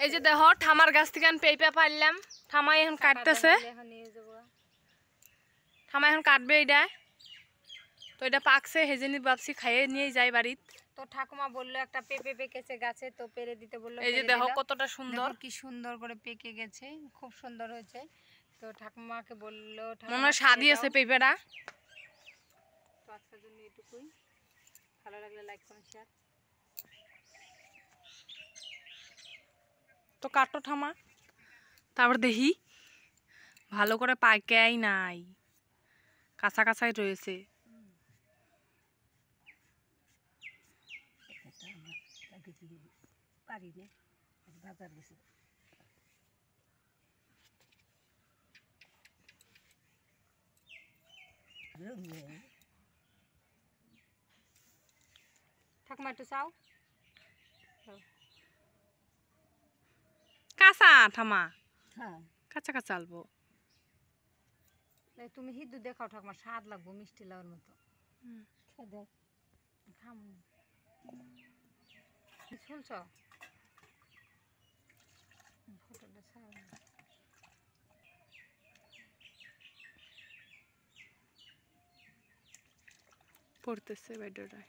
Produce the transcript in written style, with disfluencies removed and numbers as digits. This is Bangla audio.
এই যে দেখো ঠামার গাছ থেকে আমি পেঁপা পারলাম। ঠামাই এখন কাটতেছে, ঠামা এখন কাটবে এটা। তো এটা পাকছে, হেজেনি ভাবছি খাইয়ে নিয়ে যাই বাড়িত। তো ঠাকুমা বললো একটা পেঁপে পেকেছে গাছে, তো পেরে দিতে বললো। এই যে দেখো কতটা সুন্দর, কি সুন্দর করে পেকে গেছে, খুব সুন্দর হয়েছে। তো ঠাকুমাকে বললো, মনে হয় স্বাদই আছে পেঁপেটা। তো আজকের জন্য এটুকুই। ভালো লাগলে লাইক করুন, শেয়ার। তো কাটো ঠামা, তারপর দেখি ভালো করে পাকাই নাই, কাঁচা কাঁচাই রয়েছে। ঠাকুমা একটু চাও। কাঁচা ঠামা, কাঁচা কাঁচা আলবো। তুমি হিদু দেখাও ঠাকুমা, স্বাদ লাগবো মিষ্টি লাউর মতো। শুনছ ফটোটা ছাড়। পড়তেছে ভিডিওটায়।